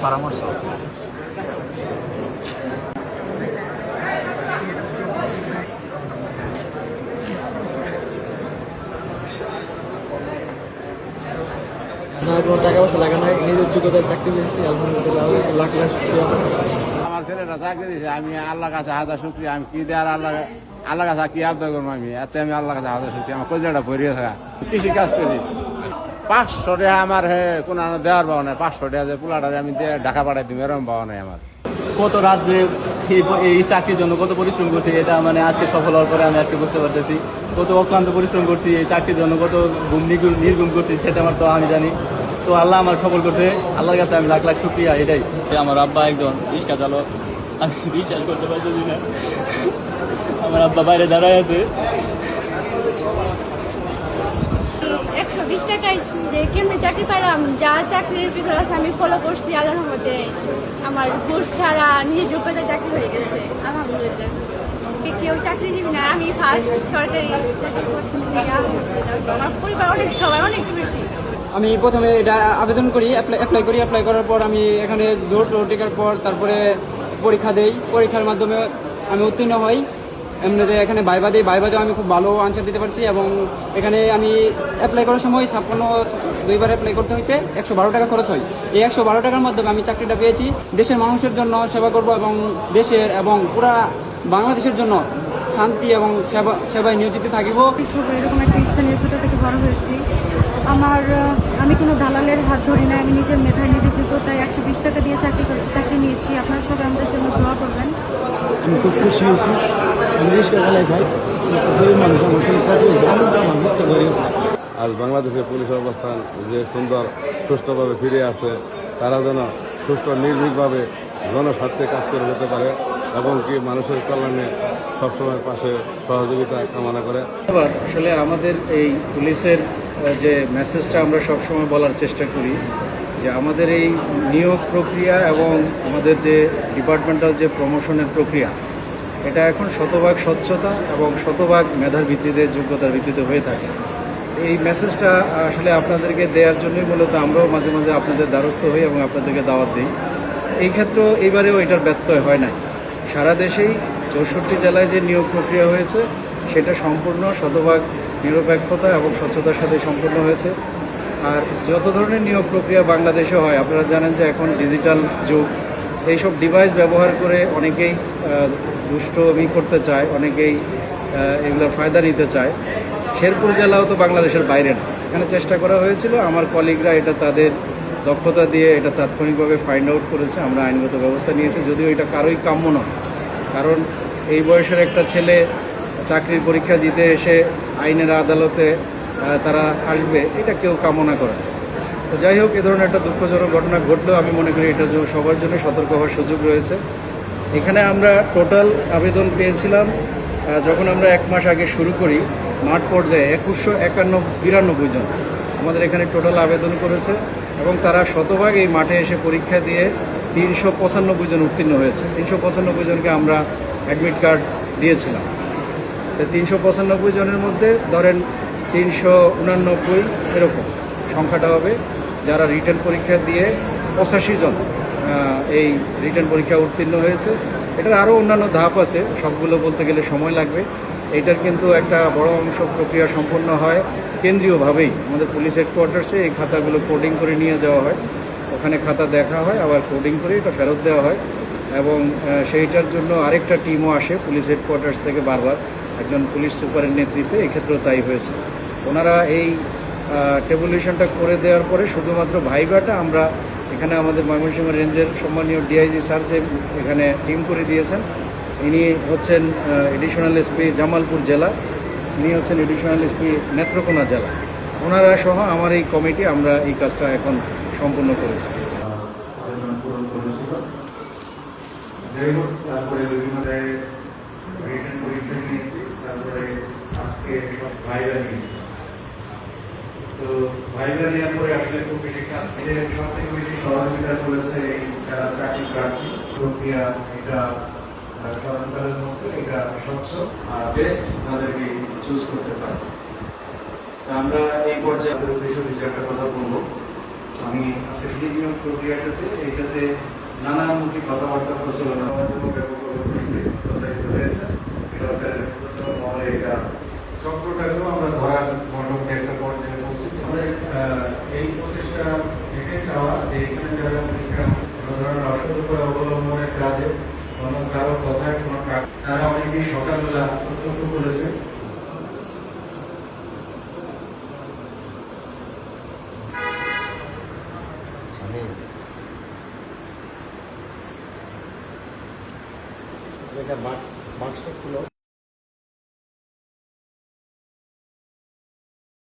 পরামর্শ। কোনো টাকা পয়সা লাগে না, নিজের যোগ্যতায় চাকরি পেয়েছি, আলহামদুলিল্লাহ লাখ লাখ শুকরিয়া। আমার ছেলেটা চাকরি দিয়েছে, আমি আল্লাহ কাছে হাজার শুক্রিয়া। আমি কি দেওয়ার আল্লাহ কাছে কি আবদার করবো, আমি এতে আমি আল্লাহ কাছে হাজার শুক্রিয়া। আমার কলজাটা ভরিয়ে থাকা, কৃষি কাজ করি। 500 টাকা আমার কোনো দেওয়ার পাওয়া নাই। 500 টাকা যে পোলাটা আমি দিয়ে ঢাকা পাঠাই দিব, এরকম পাওয়া নাই আমার। কত রাত যে এই চাকরির জন্য কত পরিশ্রম করছি, এটা মানে আজকে সফল হওয়ার পরে আমি আজকে বুঝতে পারতেছি। কত অক্লান্ত পরিশ্রম করছি এই চাকরির জন্য, কত ঘুম নির্গুম করছি, সেটা আমার তো আমি জানি। তো আল্লাহ আমার সফল করছে, আল্লাহর কাছে আমি লাখ লাখ শুকরিয়া। এটাই যে আমার আব্বা একজন রিক্সা চালক, আমি রিচার্জ করতে পারতেছি না। আমার আব্বা বাইরে দাঁড়ায় আছে। 120 টাকায় যে কেমনি চাকরি পাইলাম, যা চাকরির ভিতরে আছে আমি ফলো করছি আল্লাহর মধ্যে। আমার ঘুষ ছাড়া নিজের যোগ্যতায় চাকরি হয়ে গেছে আলহামদুলিল্লাহ। কেউ চাকরিজীবী না, আমি ফার্স্ট সরকারি চাকরি করতেছি আলহামদুলিল্লাহ। আমার পরিবার অনেক, সবাই অনেক বেশি। আমি প্রথমে এটা আবেদন করি, অ্যাপ্লাই করার পর আমি এখানে দৌড় টেকার পর তারপরে পরীক্ষা দেই। পরীক্ষার মাধ্যমে আমি উত্তীর্ণ হই। এমনিতে এখানে ভাইবা দিই, ভাইবাতেও আমি খুব ভালো আনসার দিতে পারছি। এবং এখানে আমি অ্যাপ্লাই করার সময় 2বার অ্যাপ্লাই করতে হইতে 112 টাকা খরচ হয়। এই 112 টাকার মাধ্যমে আমি চাকরিটা পেয়েছি। দেশের মানুষের জন্য সেবা করব এবং দেশের এবং পুরা বাংলাদেশের জন্য শান্তি এবং সেবায় নিয়োজিত থাকিব। এরকম একটা ইচ্ছা নিয়ে ছোটো থেকে বড় হয়েছি। আমি কোনো দালালের হাত ধরি না, আমি নিজের মেধায় নিজের যোগ্যতায় 120 টাকা দিয়ে চাকরি নিয়েছি। আপনারা সবাই আমাদের জন্য দোয়া করবেন। আমি খুব খুশি হয়েছি। আজ বাংলাদেশের পুলিশ অবস্থান যে সুন্দর সুষ্ঠুভাবে ফিরে আসছে, তারা যেন সুষ্ঠু নির্ভীকভাবে জনস্বার্থে কাজ করে যেতে পারে এবং কি মানুষের কল্যাণে সবসময় পাশে সহযোগিতা কামনা করে। আসলে আমাদের এই পুলিশের যে মেসেজটা আমরা সবসময় বলার চেষ্টা করি যে আমাদের এই নিয়োগ প্রক্রিয়া এবং আমাদের যে ডিপার্টমেন্টাল যে প্রমোশনের প্রক্রিয়া, এটা এখন শতভাগ স্বচ্ছতা এবং শতভাগ মেধার ভিত্তিতে, যোগ্যতার ভিত্তিতে হয়ে থাকে। এই মেসেজটা আসলে আপনাদেরকে দেওয়ার জন্যই মূলত আমরাও মাঝে মাঝে আপনাদের দ্বারস্থ হই এবং আপনাদেরকে দাওয়াত দিই। এই ক্ষেত্রেও এইবারেও এটার ব্যত্যয় হয় নাই। সারা দেশেই 64 জেলায় যে নিয়োগ প্রক্রিয়া হয়েছে সেটা সম্পূর্ণ শতভাগ নিরপেক্ষতা এবং স্বচ্ছতার সাথে সম্পূর্ণ হয়েছে। আর যত ধরনের নিয়োগ প্রক্রিয়া বাংলাদেশে হয়, আপনারা জানেন যে এখন ডিজিটাল যুগ, এইসব ডিভাইস ব্যবহার করে অনেকেই দুষ্টমি করতে চায়, অনেকেই এগুলোর ফায়দা নিতে চায়। শেরপুর জেলাও তো বাংলাদেশের বাইরে না, এখানে চেষ্টা করা হয়েছিল। আমার কলিগরা এটা তাদের দক্ষতা দিয়ে এটা তাৎক্ষণিকভাবে ফাইন্ড আউট করেছে, আমরা আইনগত ব্যবস্থা নিয়েছি। যদিও এটা কারোই কাম্য নয়, কারণ এই বয়সের একটা ছেলে চাকরির পরীক্ষা দিতে এসে আইনের আদালতে তারা আসবে, এটা কেউ কামনা করে না। তো যাই হোক, এ ধরনের একটা দুঃখজনক ঘটনা ঘটলেও আমি মনে করি এটার জন্য সবার জন্য সতর্ক হওয়ার সুযোগ রয়েছে। এখানে আমরা টোটাল আবেদন পেয়েছিলাম, যখন আমরা 1 মাস আগে শুরু করি, মাঠ পর্যায়ে 2192 জন আমাদের এখানে টোটাল আবেদন করেছে এবং তারা শতভাগ এই মাঠে এসে পরীক্ষা দিয়ে 395 জন উত্তীর্ণ হয়েছে। 395 জনকে আমরা অ্যাডমিট কার্ড দিয়েছিলাম। তো 395 জনের মধ্যে ধরেন 389 এরকম সংখ্যাটা হবে যারা রিটেন পরীক্ষা দিয়ে 85 জন এই রিটেন পরীক্ষা উত্তীর্ণ হয়েছে। এটার আরও অন্যান্য ধাপ আছে, সবগুলো বলতে গেলে সময় লাগবে। এইটার কিন্তু একটা বড় অংশ প্রক্রিয়া সম্পন্ন হয় কেন্দ্রীয়ভাবেই, আমাদের পুলিশ হেডকোয়ার্টার্সে এই খাতাগুলো কোডিং করে নিয়ে যাওয়া হয়, ওখানে খাতা দেখা হয়, আবার কোডিং করে এটা ফেরত দেওয়া হয়। এবং সেইটার জন্য আরেকটা টিমও আসে পুলিশ হেডকোয়ার্টার্স থেকে বারবার, একজন পুলিশ সুপারের নেতৃত্বে। এক্ষেত্রেও তাই হয়েছে। ওনারা এই টেবুলেশনটা করে দেওয়ার পরে শুধুমাত্র ভাইভাটা আমরা এখানে আমাদের ময়মনসিংহ রেঞ্জের সম্মানীয় ডিআইজি স্যার যে এখানে টিম করে দিয়েছেন, ইনি হচ্ছেন এডিশনাল এসপি জামালপুর জেলা, ইনি হচ্ছেন এডিশনাল এসপি নেত্রকোনা জেলা। ওনারা সহ আমার এই কমিটি আমরা এই কাজটা এখন সম্পূর্ণ করেছি। তারপরে বিভিন্ন জায়গায় রিটেন পরীক্ষা নিয়েছি, তারপরে আজকে সব ভাইবা নিয়েছি। তো ভাইবা নেওয়ার পরে আসলে খুব বেশি কাজ থেকে সব থেকে বেশি সহযোগিতা করেছে এই যারা চাকরি প্রার্থী। প্রক্রিয়া এটা সরকারের মধ্যে এটা স্বচ্ছ আর বেস্ট তাদেরকে চুজ করতে পারে। আমরা এই পর্যায়ে উদ্দেশ্য একটা কথা বলবো। আমি আজকে নিয়োগ প্রক্রিয়াটাতে এইটাতে নানামুখী কথাবার্তা প্রচলন প্রচারিত হয়েছে সরকারের মহলে এটা চক্রটাকেও আমরা ধরার মোটামুটি একটা পর্যায়ে পৌঁছেছি। আমাদের এই প্রচেষ্টা থেকে চাওয়া যে এখানে যারা পরীক্ষা কোনো ধরনের অসতর্কতা অবলম্বনের কাজে কোনো কারো কথায় কোনো তারা অনেকেই সকালবেলা প্রত্যক্ষ করেছে। এটা বাক্সটা খুলো।